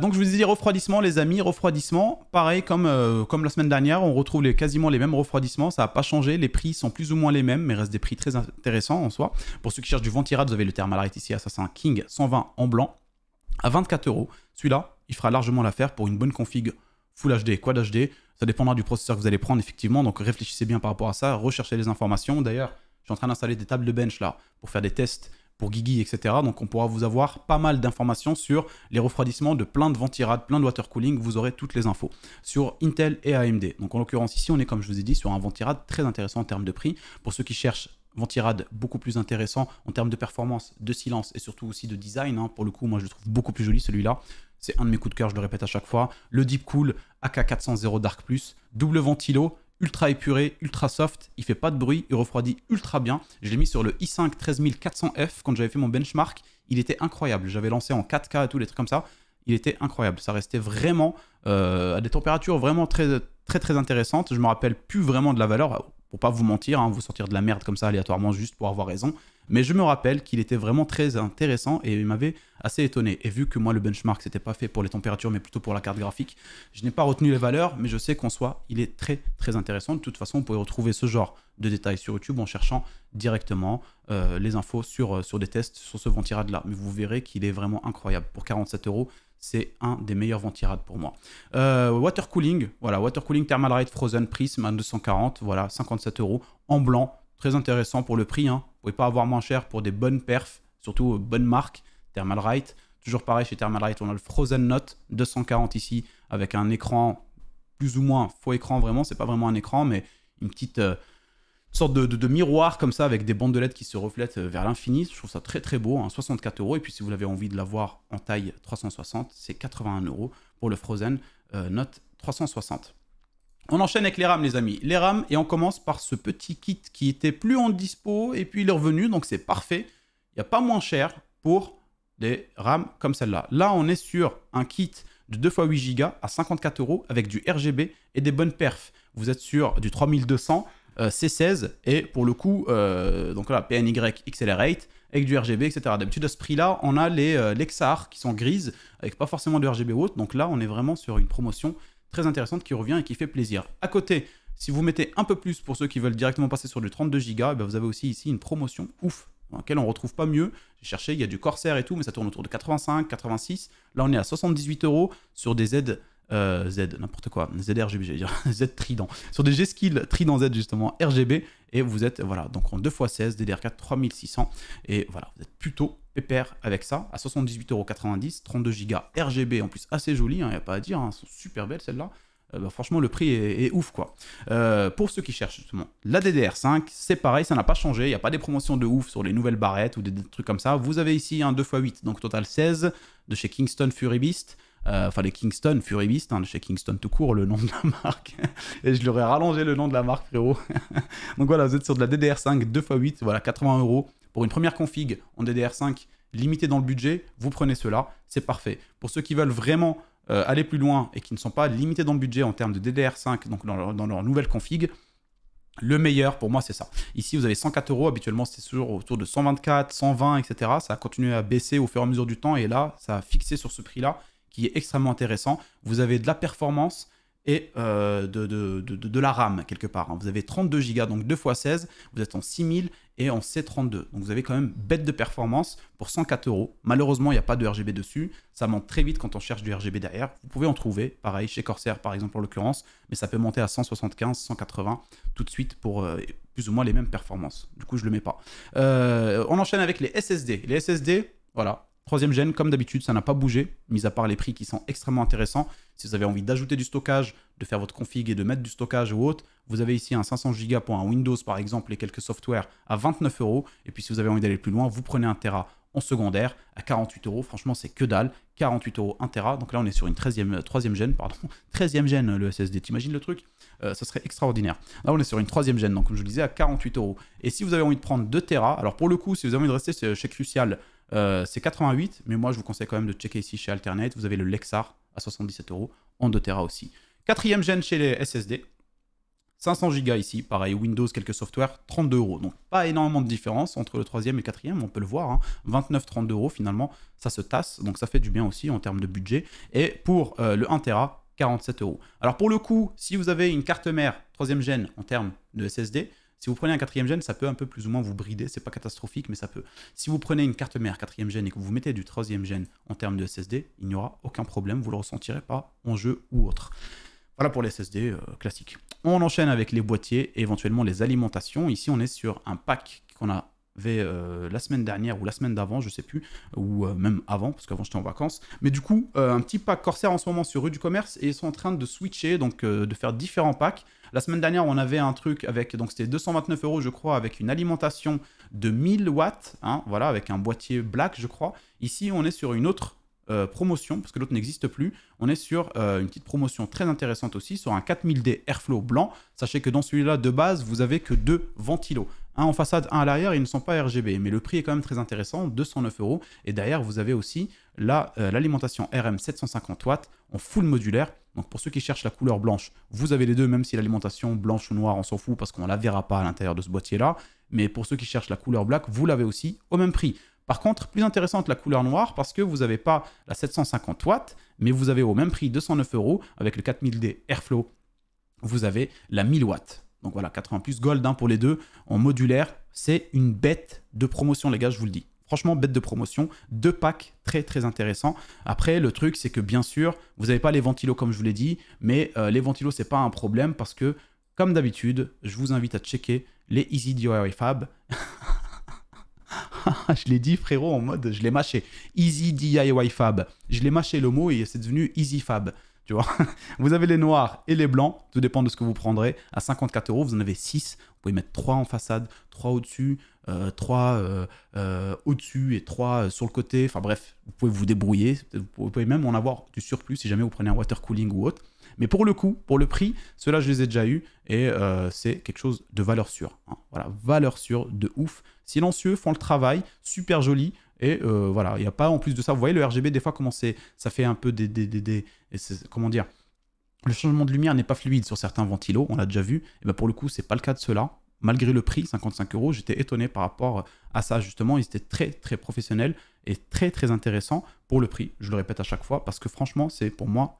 Donc je vous ai dit refroidissement les amis, refroidissement, pareil comme la semaine dernière, on retrouve quasiment les mêmes refroidissements, ça n'a pas changé, les prix sont plus ou moins les mêmes, mais restent des prix très intéressants en soi. Pour ceux qui cherchent du Ventirad, vous avez le Thermalright ici, Assassin King 120 en blanc, à 24 €. Celui-là, il fera largement l'affaire pour une bonne config Full HD, Quad HD, ça dépendra du processeur que vous allez prendre effectivement, donc réfléchissez bien par rapport à ça, recherchez les informations. D'ailleurs, je suis en train d'installer des tables de bench là, pour faire des tests, pour Guigui, etc. Donc on pourra vous avoir pas mal d'informations sur les refroidissements de plein de ventirades, plein de water cooling, vous aurez toutes les infos sur Intel et AMD. Donc en l'occurrence ici, on est comme je vous ai dit sur un ventirad très intéressant en termes de prix. Pour ceux qui cherchent ventirad beaucoup plus intéressant en termes de performance, de silence et surtout aussi de design, hein. Pour le coup, moi je le trouve beaucoup plus joli celui-là. C'est un de mes coups de cœur, je le répète à chaque fois. Le Deep Cool AK400 Dark Plus, double ventilo, ultra épuré, ultra soft, il fait pas de bruit, il refroidit ultra bien. Je l'ai mis sur le i5 13400F quand j'avais fait mon benchmark, il était incroyable. J'avais lancé en 4K et tous les trucs comme ça, il était incroyable. Ça restait vraiment à des températures vraiment très intéressantes. Je me rappelle plus vraiment de la valeur, pour pas vous mentir, hein, vous sortir de la merde comme ça aléatoirement juste pour avoir raison. Mais je me rappelle qu'il était vraiment très intéressant et il m'avait assez étonné. Et vu que moi, le benchmark, c'était pas fait pour les températures, mais plutôt pour la carte graphique, je n'ai pas retenu les valeurs, mais je sais qu'en soi, il est très intéressant. De toute façon, vous pouvez retrouver ce genre de détails sur YouTube en cherchant directement les infos sur des tests sur ce ventirad-là. Mais vous verrez qu'il est vraiment incroyable. Pour 47 €, c'est un des meilleurs ventirades pour moi. Water cooling, voilà, water cooling Thermalright Frozen Prism à 240, voilà, 57 € en blanc. Très intéressant pour le prix, hein. Vous pouvez pas avoir moins cher pour des bonnes perfs, surtout bonnes marques. Thermalright, toujours pareil chez Thermalright, on a le Frozen Note 240 ici, avec un écran plus ou moins faux écran vraiment, c'est pas vraiment un écran, mais une petite sorte de miroir comme ça, avec des bandes de LED qui se reflètent vers l'infini. Je trouve ça très beau, hein, 64 €. Et puis si vous avez envie de l'avoir en taille 360, c'est 81 € pour le Frozen Note 360. On enchaîne avec les RAM les amis, les RAM, et on commence par ce petit kit qui était plus en dispo et puis il est revenu, donc c'est parfait. Il n'y a pas moins cher pour des RAM comme celle-là. Là on est sur un kit de 2 x 8 Go à 54 € avec du RGB et des bonnes perfs. Vous êtes sur du 3200 C16 et pour le coup, donc là PNY Accelerate avec du RGB, etc. D'habitude à ce prix-là, on a les Lexar qui sont grises avec pas forcément de RGB ou autre, donc là on est vraiment sur une promotion très intéressante qui revient et qui fait plaisir. À côté, si vous mettez un peu plus pour ceux qui veulent directement passer sur du 32 Go, ben vous avez aussi ici une promotion ouf, dans laquelle on ne retrouve pas mieux. J'ai cherché, il y a du Corsair et tout, mais ça tourne autour de 85, 86. Là, on est à 78 € sur des n'importe quoi, ZRGB, j'allais dire, Z Trident. Sur des G-Skill Trident Z, justement, RGB, et vous êtes, voilà, donc en 2 x 16, DDR4 3600, et voilà, vous êtes plutôt pépère avec ça, à 78,90 €, 32 Go RGB, en plus assez joli, il n'y a pas à dire, hein, elles sont super belles celles-là. Bah, franchement, le prix est ouf, quoi. Pour ceux qui cherchent, justement, la DDR5, c'est pareil, ça n'a pas changé, il n'y a pas des promotions de ouf sur les nouvelles barrettes ou des trucs comme ça. Vous avez ici un 2 x 8, donc total 16, de chez Kingston Fury Beast. Enfin les Kingston Fury Beast, hein, chez Kingston tout court, le nom de la marque. Et je leur ai rallongé le nom de la marque, frérot. Donc voilà, vous êtes sur de la DDR5 2 x 8, voilà, 80 €. Pour une première config en DDR5 limitée dans le budget, vous prenez cela, c'est parfait. Pour ceux qui veulent vraiment aller plus loin et qui ne sont pas limités dans le budget en termes de DDR5, donc dans leur nouvelle config, le meilleur pour moi c'est ça. Ici vous avez 104 €, habituellement c'est toujours autour de 124, 120, etc. Ça a continué à baisser au fur et à mesure du temps et là ça a fixé sur ce prix là qui est extrêmement intéressant. Vous avez de la performance et de la RAM quelque part. Vous avez 32 Go, donc 2 x 16, vous êtes en 6000 et en C32. Donc vous avez quand même bête de performance pour 104 €. Malheureusement, il n'y a pas de RGB dessus. Ça monte très vite quand on cherche du RGB derrière. Vous pouvez en trouver, pareil, chez Corsair par exemple en l'occurrence, mais ça peut monter à 175, 180 tout de suite pour plus ou moins les mêmes performances. Du coup, je ne le mets pas. On enchaîne avec les SSD. Les SSD, voilà. 3e gen, comme d'habitude, ça n'a pas bougé, mis à part les prix qui sont extrêmement intéressants. Si vous avez envie d'ajouter du stockage, de faire votre config et de mettre du stockage ou autre, vous avez ici un 500 Go pour un Windows par exemple et quelques softwares à 29 €. Et puis si vous avez envie d'aller plus loin, vous prenez un Tera en secondaire à 48 €. Franchement, c'est que dalle. 48 €, 1 Tera. Donc là, on est sur une 3e gen, pardon. 13e gen le SSD. T'imagines le truc? Ça serait extraordinaire. Là, on est sur une 3e gen, donc comme je vous disais, à 48 €. Et si vous avez envie de prendre 2 Tera, alors pour le coup, si vous avez envie de rester chez Crucial, c'est 88, mais moi je vous conseille quand même de checker ici chez Alternate. Vous avez le Lexar à 77 € en 2 Tera aussi. 4e gen chez les SSD, 500 Go ici, pareil, Windows, quelques softwares, 32 €. Donc pas énormément de différence entre le 3e et le 4e, on peut le voir, hein. 29-32 € finalement, ça se tasse, donc ça fait du bien aussi en termes de budget. Et pour le 1 Tera, 47 €. Alors pour le coup, si vous avez une carte mère 3e gen en termes de SSD, si vous prenez un 4e gen, ça peut un peu plus ou moins vous brider, c'est pas catastrophique, mais ça peut. Si vous prenez une carte mère 4e gen et que vous mettez du 3e gen en termes de SSD, il n'y aura aucun problème, vous ne le ressentirez pas en jeu ou autre. Voilà pour les SSD classiques. On enchaîne avec les boîtiers et éventuellement les alimentations. Ici, on est sur un pack qu'on avait la semaine dernière ou la semaine d'avant, je sais plus, ou même avant, parce qu'avant j'étais en vacances. Mais du coup, un petit pack Corsair en ce moment sur Rue du Commerce et ils sont en train de switcher, donc de faire différents packs. La semaine dernière, on avait un truc avec, donc c'était 229 € je crois, avec une alimentation de 1000 watts, hein, voilà, avec un boîtier black je crois. Ici, on est sur une autre promotion, parce que l'autre n'existe plus. On est sur une petite promotion très intéressante aussi, sur un 4000D Airflow blanc. Sachez que dans celui-là, de base, vous avez que 2 ventilos. Un en façade, un à l'arrière, ils ne sont pas RGB. Mais le prix est quand même très intéressant, 209 €. Et derrière, vous avez aussi l'alimentation RM 750 watts en full modulaire. Donc pour ceux qui cherchent la couleur blanche, vous avez les deux, même si l'alimentation blanche ou noire, on s'en fout parce qu'on ne la verra pas à l'intérieur de ce boîtier-là. Mais pour ceux qui cherchent la couleur black, vous l'avez aussi au même prix. Par contre, plus intéressante la couleur noire parce que vous n'avez pas la 750 watts, mais vous avez au même prix 209 € avec le 4000D Airflow. Vous avez la 1000 watts. Donc voilà, 80 plus gold pour les deux en modulaire. C'est une bête de promotion, les gars, je vous le dis. Franchement, bête de promotion. 2 packs très très intéressants. Après, le truc, c'est que bien sûr, vous n'avez pas les ventilos comme je vous l'ai dit, mais les ventilos, c'est pas un problème parce que, comme d'habitude, je vous invite à checker les Easy DIY Fab. Je l'ai dit, frérot, en mode, je l'ai mâché. Easy DIY Fab. Je l'ai mâché le mot et c'est devenu Easy Fab. Tu vois, vous avez les noirs et les blancs, tout dépend de ce que vous prendrez. À 54 €, vous en avez 6. Vous pouvez mettre 3 en façade, 3 au-dessus, 3 au-dessus et 3 sur le côté. Enfin bref, vous pouvez vous débrouiller. Vous pouvez même en avoir du surplus si jamais vous prenez un water cooling ou autre. Mais pour le coup, pour le prix, ceux-là, je les ai déjà eus et c'est quelque chose de valeur sûre. Hein. Voilà, valeur sûre de ouf. Silencieux, font le travail, super joli. Et voilà, il n'y a pas en plus de ça. Vous voyez le RGB, des fois, comment ça fait un peu comment dire, le changement de lumière n'est pas fluide sur certains ventilos, on l'a déjà vu. Et ben pour le coup, c'est pas le cas de ceux-là. Malgré le prix, 55 €, j'étais étonné par rapport à ça, justement. Ils étaient très, très professionnels et très, très intéressants pour le prix. Je le répète à chaque fois parce que franchement, c'est pour moi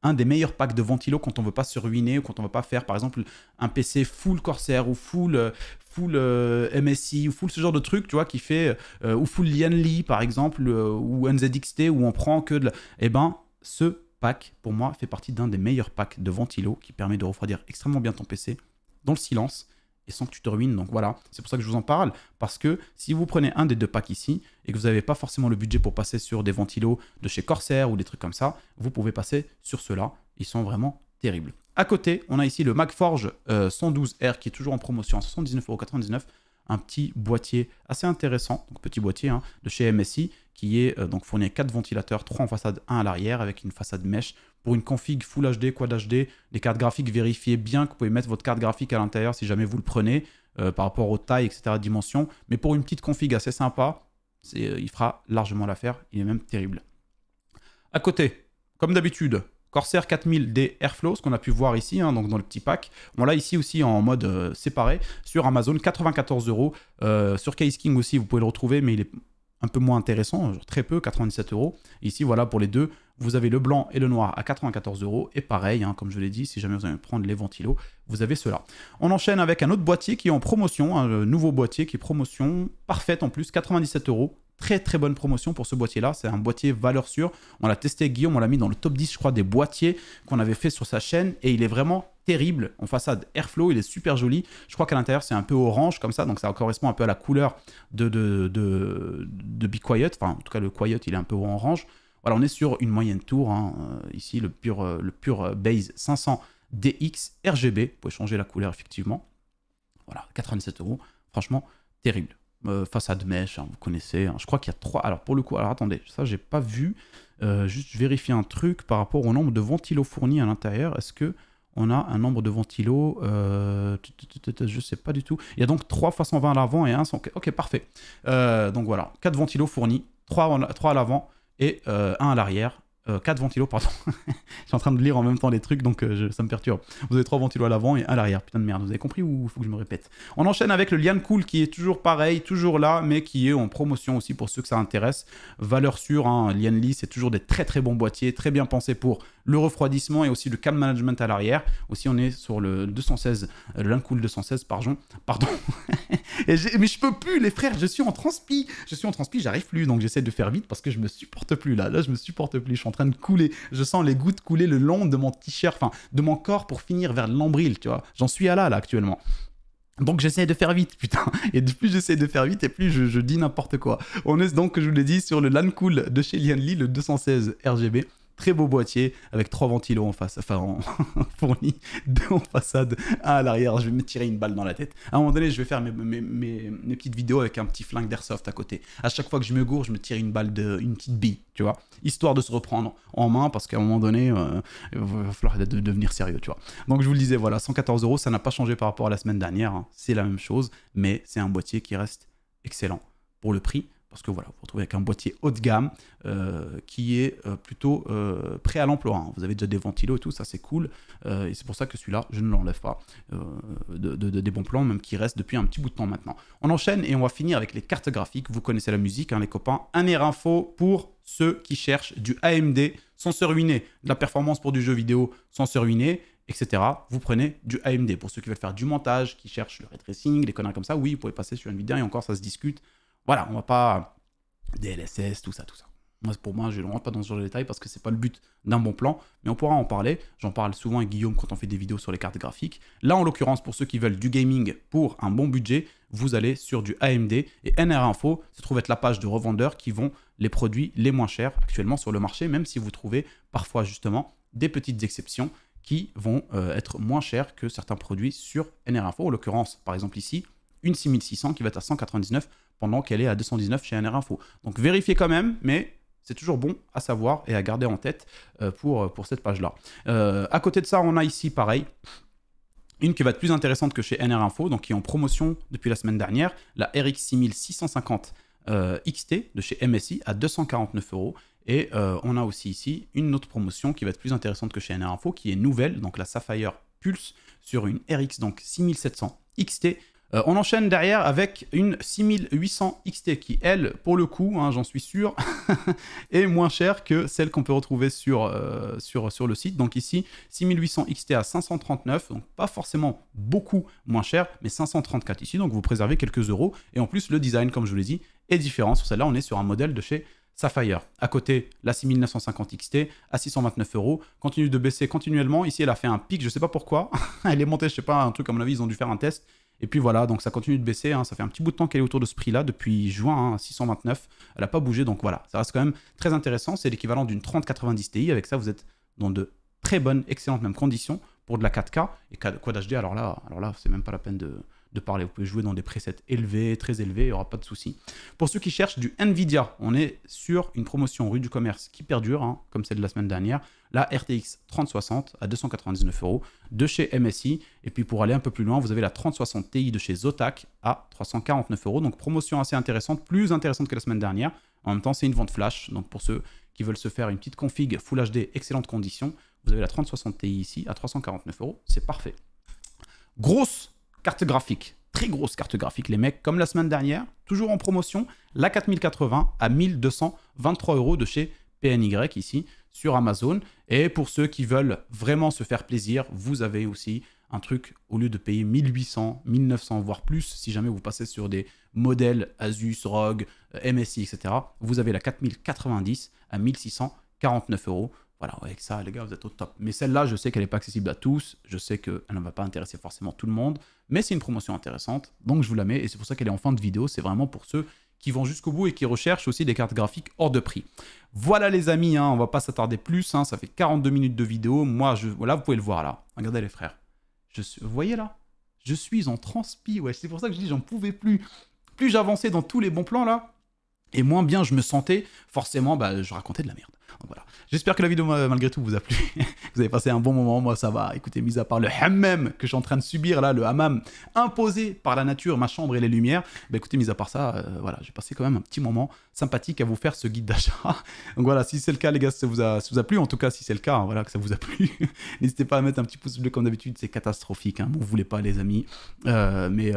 un des meilleurs packs de ventilos quand on veut pas se ruiner ou quand on veut pas faire, par exemple, un PC full Corsair ou full MSI ou full ce genre de truc, tu vois, qui fait, ou full Lianli, par exemple, ou NZXT, où on prend que de la... Eh ben, ce pack, pour moi, fait partie d'un des meilleurs packs de ventilos qui permet de refroidir extrêmement bien ton PC dans le silence et sans que tu te ruines. Donc voilà, c'est pour ça que je vous en parle, parce que si vous prenez un des 2 packs ici et que vous n'avez pas forcément le budget pour passer sur des ventilos de chez Corsair ou des trucs comme ça, vous pouvez passer sur ceux-là. Ils sont vraiment terribles. À côté, on a ici le MagForge 112R qui est toujours en promotion à 79,99 €. Un petit boîtier assez intéressant, donc petit boîtier de chez MSI, qui est donc fourni avec 4 ventilateurs, 3 en façade, 1 à l'arrière, avec une façade mesh. Pour une config Full HD, Quad HD, des cartes graphiques, vérifiez bien que vous pouvez mettre votre carte graphique à l'intérieur si jamais vous le prenez, par rapport aux tailles, etc., dimensions. Mais pour une petite config assez sympa, il fera largement l'affaire, il est même terrible. À côté, comme d'habitude, Corsair 4000D Airflow, ce qu'on a pu voir ici, hein, donc dans le petit pack. On l'a ici aussi en mode séparé sur Amazon, 94 €. Sur Case King aussi, vous pouvez le retrouver, mais il est un peu moins intéressant, genre très peu, 97 €. Ici, voilà, pour les deux, vous avez le blanc et le noir à 94 €. Et pareil, hein, comme je l'ai dit, si jamais vous allez prendre les ventilos, vous avez cela. On enchaîne avec un autre boîtier qui est en promotion, un nouveau boîtier qui est promotion parfaite en plus, 97 €. Très très bonne promotion pour ce boîtier-là. C'est un boîtier valeur sûre. On l'a testé avec Guillaume, on l'a mis dans le top 10, je crois, des boîtiers qu'on avait fait sur sa chaîne. Et il est vraiment terrible. En façade Airflow, il est super joli. Je crois qu'à l'intérieur, c'est un peu orange comme ça. Donc ça correspond un peu à la couleur de Be Quiet. Enfin, en tout cas, le Quiet, il est un peu orange. Voilà, on est sur une moyenne tour. Hein. Ici, le pure Base 500 DX RGB. Vous pouvez changer la couleur, effectivement. Voilà, 87 €. Franchement, terrible. Façade mèche, hein, vous connaissez. Hein. Je crois qu'il y a 3. Alors, pour le coup, alors attendez, ça, j'ai pas vu. Juste vérifier un truc par rapport au nombre de ventilos fournis à l'intérieur. Est-ce que on a un nombre de ventilos je sais pas du tout. Il y a donc 3 x 120 à l'avant et 1 100. Ok, parfait. Donc voilà, 4 ventilos fournis, 3 à l'avant et 1 à l'arrière. 4 ventilos, pardon. Je suis en train de lire en même temps les trucs, donc ça me perturbe. Vous avez 3 ventilos à l'avant et 1 à l'arrière. Putain de merde, vous avez compris ou il faut que je me répète? On enchaîne avec le Liancool qui est toujours pareil, toujours là, mais qui est en promotion aussi pour ceux que ça intéresse. Valeur sûre, hein, Lianli, c'est toujours des très très bons boîtiers, très bien pensés pour le refroidissement et aussi le cam management à l'arrière. Aussi, on est sur le 216, le Liancool 216, pardon. Mais je peux plus, les frères, je suis en transpi, j'arrive plus, donc j'essaie de faire vite parce que je me supporte plus là, je me supporte plus, je suis en train de couler, je sens les gouttes couler le long de mon t-shirt, enfin de mon corps pour finir vers le nombril, tu vois, j'en suis à là actuellement. Donc j'essaie de faire vite, putain, et plus j'essaie de faire vite et plus je dis n'importe quoi. On est donc, je vous l'ai dit, sur le Liancool de chez Lianli, le 216 RGB. Très beau boîtier avec 3 ventilos en face, enfin fournis, 2 en façade, 1 à l'arrière. Je vais me tirer une balle dans la tête. À un moment donné, je vais faire mes petites vidéos avec un petit flingue d'airsoft à côté. À chaque fois que je me gourre, je me tire une balle une petite bille, tu vois, histoire de se reprendre en main parce qu'à un moment donné, il va falloir devenir sérieux, tu vois. Donc je vous le disais, voilà, 114 €, ça n'a pas changé par rapport à la semaine dernière. Hein. C'est la même chose, mais c'est un boîtier qui reste excellent pour le prix. Parce que voilà, vous vous retrouvez avec un boîtier haut de gamme qui est plutôt prêt à l'emploi. Hein. Vous avez déjà des ventilos et tout, ça c'est cool. Et c'est pour ça que celui-là, je ne l'enlève pas. Des bons plans, même qui restent depuis un petit bout de temps maintenant. On enchaîne et on va finir avec les cartes graphiques. Vous connaissez la musique, hein, les copains. Un air info pour ceux qui cherchent du AMD sans se ruiner. De la performance pour du jeu vidéo sans se ruiner, etc. Vous prenez du AMD. Pour ceux qui veulent faire du montage, qui cherchent le ray tracing, des conneries comme ça, oui, vous pouvez passer sur Nvidia et encore ça se discute. Voilà, on va pas DLSS, tout ça. Moi, pour moi, je ne rentre pas dans ce genre de détails parce que c'est pas le but d'un bon plan, mais on pourra en parler. J'en parle souvent avec Guillaume quand on fait des vidéos sur les cartes graphiques. Là, en l'occurrence, pour ceux qui veulent du gaming pour un bon budget, vous allez sur du AMD et NR Info se trouve être la page de revendeurs qui vont les produits les moins chers actuellement sur le marché, même si vous trouvez parfois justement des petites exceptions qui vont être moins chers que certains produits sur NR Info. En l'occurrence, par exemple ici, une 6600 qui va être à 199 pendant qu'elle est à 219 chez NR Info. Donc vérifiez quand même, mais c'est toujours bon à savoir et à garder en tête pour cette page-là. À côté de ça, on a ici, pareil, une qui va être plus intéressante que chez NR Info, donc qui est en promotion depuis la semaine dernière, la RX 6650 XT de chez MSI à 249 €. Et on a aussi ici une autre promotion qui va être plus intéressante que chez NR Info, qui est nouvelle, donc la Sapphire Pulse sur une RX donc 6700 XT. On enchaîne derrière avec une 6800 XT qui, elle, pour le coup, hein, j'en suis sûr, est moins chère que celle qu'on peut retrouver sur le site. Donc ici, 6800 XT à 539, donc pas forcément beaucoup moins cher, mais 534 ici, donc vous préservez quelques euros. Et en plus, le design, comme je vous l'ai dit, est différent. Sur celle-là, on est sur un modèle de chez Sapphire. À côté, la 6950 XT à 629 €, continue de baisser continuellement. Ici, elle a fait un pic, je ne sais pas pourquoi. Elle est montée, je ne sais pas, un truc, à mon avis, ils ont dû faire un test. Et puis voilà, donc ça continue de baisser, hein. Ça fait un petit bout de temps qu'elle est autour de ce prix-là, depuis juin, hein, 629, elle n'a pas bougé, donc voilà, ça reste quand même très intéressant, c'est l'équivalent d'une 3090 Ti, avec ça vous êtes dans de très bonnes, excellentes même conditions pour de la 4K, et Quad HD, alors là c'est même pas la peine de parler, vous pouvez jouer dans des presets élevés, très élevés, il n'y aura pas de souci. Pour ceux qui cherchent du Nvidia, on est sur une promotion rue du commerce qui perdure, hein, comme celle de la semaine dernière, la RTX 3060 à 299 € de chez MSI. Et puis pour aller un peu plus loin, vous avez la 3060 Ti de chez Zotac à 349 €. Donc promotion assez intéressante, plus intéressante que la semaine dernière. En même temps, c'est une vente flash. Donc pour ceux qui veulent se faire une petite config Full HD, excellente condition, vous avez la 3060 Ti ici à 349 €, c'est parfait. Grosse carte graphique, très grosse carte graphique les mecs, comme la semaine dernière, toujours en promotion, la 4080 à 1223 € de chez PNY ici sur Amazon. Et pour ceux qui veulent vraiment se faire plaisir, vous avez aussi un truc, au lieu de payer 1800, 1900, voire plus, si jamais vous passez sur des modèles Asus, ROG, MSI, etc., vous avez la 4090 à 1649 €. Voilà, avec ça, les gars, vous êtes au top. Mais celle-là, je sais qu'elle n'est pas accessible à tous. Je sais qu'elle ne va pas intéresser forcément tout le monde. Mais c'est une promotion intéressante. Donc, je vous la mets. Et c'est pour ça qu'elle est en fin de vidéo. C'est vraiment pour ceux qui vont jusqu'au bout et qui recherchent aussi des cartes graphiques hors de prix. Voilà, les amis. Hein, on ne va pas s'attarder plus. Hein, ça fait 42 minutes de vidéo. Moi, voilà, vous pouvez le voir là. Regardez les frères. Vous voyez là? Je suis en transpi. Ouais, c'est pour ça que je dis j'en pouvais plus. Plus j'avançais dans tous les bons plans là, et moins bien je me sentais, forcément, bah, je racontais de la merde. Donc voilà. J'espère que la vidéo, malgré tout, vous a plu. Vous avez passé un bon moment. Moi, ça va. Écoutez, mis à part le hammam que je suis en train de subir là, le hammam imposé par la nature, ma chambre et les lumières, bah écoutez, mis à part ça, voilà, j'ai passé quand même un petit moment sympathique à vous faire ce guide d'achat. Donc voilà, si c'est le cas, les gars, si ça vous a plu, en tout cas, si c'est le cas, hein, voilà, que ça vous a plu, n'hésitez pas à mettre un petit pouce bleu comme d'habitude. C'est catastrophique. Hein, bon, vous voulez pas, les amis, mais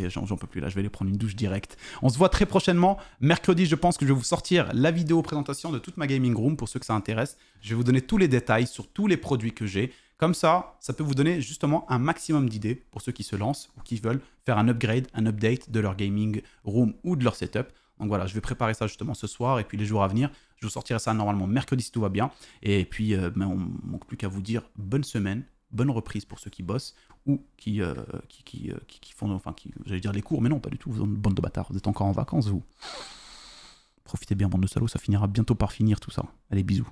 j'en peux plus là. Je vais aller prendre une douche directe. On se voit très prochainement. Mercredi, je pense que je vais vous sortir la vidéo présentation de toute ma gaming room pour ceux que ça intéresse. Je vais vous donner tous les détails sur tous les produits que j'ai. Comme ça peut vous donner justement un maximum d'idées pour ceux qui se lancent ou qui veulent faire un upgrade, un update de leur gaming room ou de leur setup. Donc voilà, je vais préparer ça justement ce soir et puis les jours à venir. Je vous sortirai ça normalement mercredi si tout va bien. Et puis, ben, on ne manque plus qu'à vous dire bonne semaine, bonne reprise pour ceux qui bossent ou qui font, enfin, j'allais dire les cours, mais non, pas du tout, vous êtes une bande de bâtards, vous êtes encore en vacances, vous. Profitez bien, bande de salauds, ça finira bientôt par finir tout ça. Allez, bisous.